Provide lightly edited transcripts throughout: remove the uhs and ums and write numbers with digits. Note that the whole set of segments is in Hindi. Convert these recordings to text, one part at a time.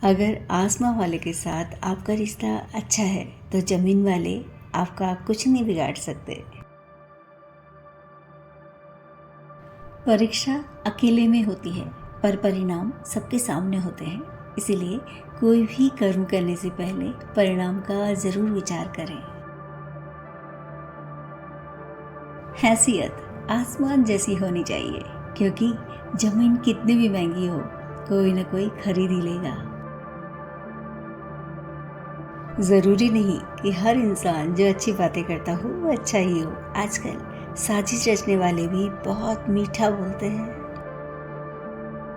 अगर आसमां वाले के साथ आपका रिश्ता अच्छा है तो ज़मीन वाले आपका कुछ नहीं बिगाड़ सकते। परीक्षा अकेले में होती है पर परिणाम सबके सामने होते हैं। इसीलिए कोई भी कर्म करने से पहले परिणाम का ज़रूर विचार करें। हैसियत आसमान जैसी होनी चाहिए, क्योंकि ज़मीन कितनी भी महंगी हो कोई ना कोई खरीद ही लेगा। ज़रूरी नहीं कि हर इंसान जो अच्छी बातें करता हो वो अच्छा ही हो। आजकल साजिश रचने वाले भी बहुत मीठा बोलते हैं।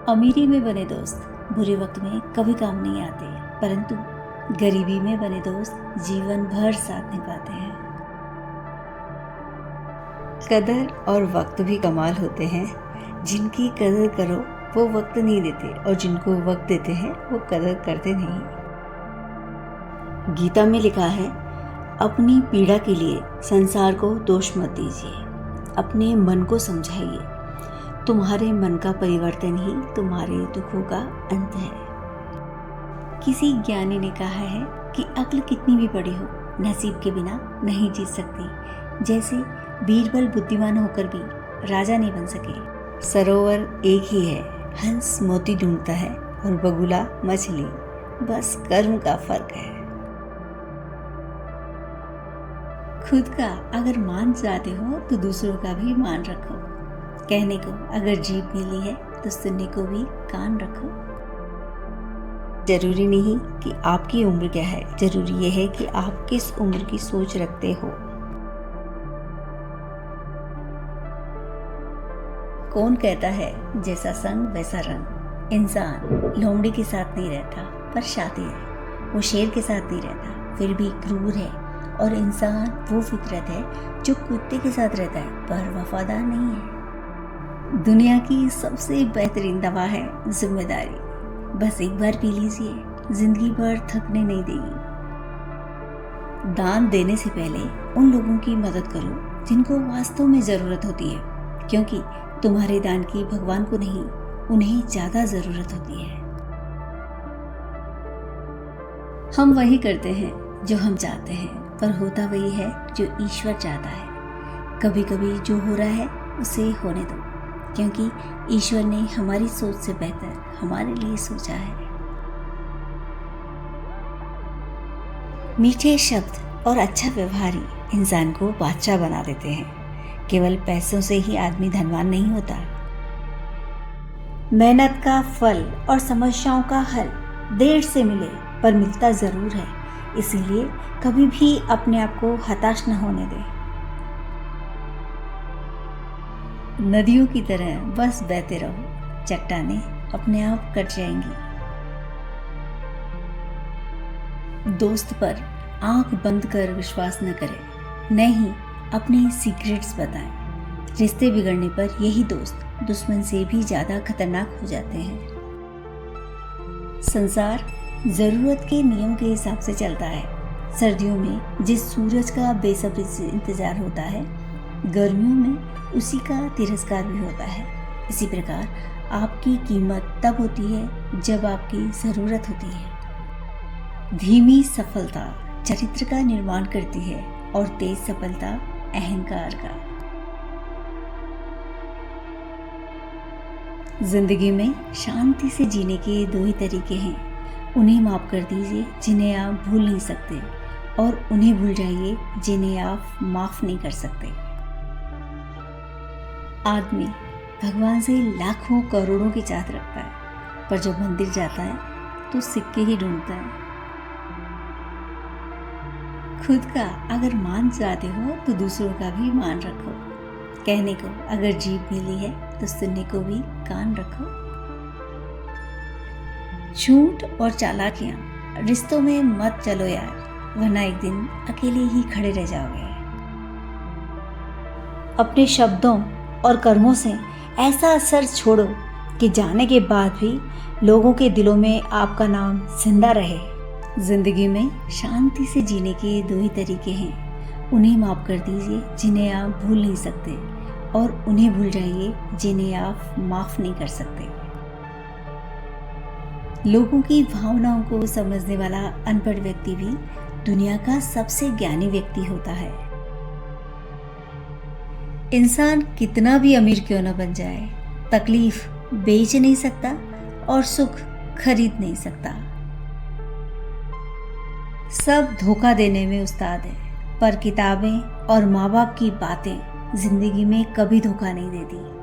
अमीरी में बने दोस्त बुरे वक्त में कभी काम नहीं आते, परंतु गरीबी में बने दोस्त जीवन भर साथ निभाते हैं। कदर और वक्त भी कमाल होते हैं। जिनकी कदर करो वो वक्त नहीं देते, और जिनको वक्त देते हैं वो कदर करते नहीं। गीता में लिखा है, अपनी पीड़ा के लिए संसार को दोष मत दीजिए, अपने मन को समझाइए। तुम्हारे मन का परिवर्तन ही तुम्हारे दुखों का अंत है। किसी ज्ञानी ने कहा है कि अक्ल कितनी भी बड़ी हो नसीब के बिना नहीं जीत सकती। जैसे बीरबल बुद्धिमान होकर भी राजा नहीं बन सके। सरोवर एक ही है, हंस मोती ढूंढता है और बगुला मछली, बस कर्म का फर्क है। खुद का अगर मान चाहते हो तो दूसरों का भी मान रखो। कहने को अगर जीभ मिली है तो सुनने को भी कान रखो। जरूरी नहीं कि आपकी उम्र क्या है, जरूरी यह है कि आप किस उम्र की सोच रखते हो। कौन कहता है जैसा संग वैसा रंग। इंसान लोमड़ी के साथ नहीं रहता पर शातिर है। वो शेर के साथ नहीं रहता फिर भी क्रूर है। और इंसान वो फितरत है जो कुत्ते के साथ रहता है पर वफादार नहीं है। दुनिया की सबसे बेहतरीन दवा है जिम्मेदारी। बस एक बार पी लीजिए, जिंदगी भर थकने नहीं देगी। दान देने से पहले उन लोगों की मदद करो जिनको वास्तव में जरूरत होती है, क्योंकि तुम्हारे दान की भगवान को नहीं, उन्हें ज्यादा जरूरत होती है। हम वही करते हैं जो हम चाहते हैं, पर होता वही है जो ईश्वर चाहता है। कभी कभी जो हो रहा है उसे होने दो, क्योंकि ईश्वर ने हमारी सोच से बेहतर हमारे लिए सोचा है। मीठे शब्द और अच्छा व्यवहार ही इंसान को बादशाह बना देते हैं। केवल पैसों से ही आदमी धनवान नहीं होता। मेहनत का फल और समस्याओं का हल देर से मिले पर मिलता जरूर है। इसीलिए कभी भी अपने आप को हताश न होने दें। नदियों की तरह बस बहते रहो, चट्टानें अपने आप कट जाएंगी। दोस्त पर आंख बंद कर विश्वास न करें, न ही अपने सीक्रेट्स बताएं। रिश्ते बिगड़ने पर यही दोस्त दुश्मन से भी ज्यादा खतरनाक हो जाते हैं। संसार जरूरत के नियम के हिसाब से चलता है। सर्दियों में जिस सूरज का बेसब्री से इंतजार होता है, गर्मियों में उसी का तिरस्कार भी होता है। इसी प्रकार आपकी कीमत तब होती है जब आपकी जरूरत होती है। धीमी सफलता चरित्र का निर्माण करती है और तेज सफलता अहंकार का। जिंदगी में शांति से जीने के दो ही तरीके हैं। उन्हें माफ कर दीजिए जिन्हें आप भूल नहीं सकते, और उन्हें भूल जाइए जिन्हें आप माफ नहीं कर सकते। आदमी भगवान से लाखों करोड़ों की चाहत रखता है, पर जब मंदिर जाता है तो सिक्के ही ढूंढता है। खुद का अगर मान चाहते हो तो दूसरों का भी मान रखो। कहने को अगर जीभ मिली है तो सुनने को भी कान रखो। झूठ और चालाकियां रिश्तों में मत चलो यार, वरना एक दिन अकेले ही खड़े रह जाओगे। अपने शब्दों और कर्मों से ऐसा असर छोड़ो कि जाने के बाद भी लोगों के दिलों में आपका नाम जिंदा रहे। जिंदगी में शांति से जीने के दो ही तरीके हैं। उन्हें माफ कर दीजिए जिन्हें आप भूल नहीं सकते, और उन्हें भूल जाइए जिन्हें आप माफ नहीं कर सकते। लोगों की भावनाओं को समझने वाला अनपढ़ व्यक्ति भी दुनिया का सबसे ज्ञानी व्यक्ति होता है। इंसान कितना भी अमीर क्यों न बन जाए, तकलीफ बेच नहीं सकता और सुख खरीद नहीं सकता। सब धोखा देने में उस्ताद है, पर किताबें और माँ बाप की बातें जिंदगी में कभी धोखा नहीं देती।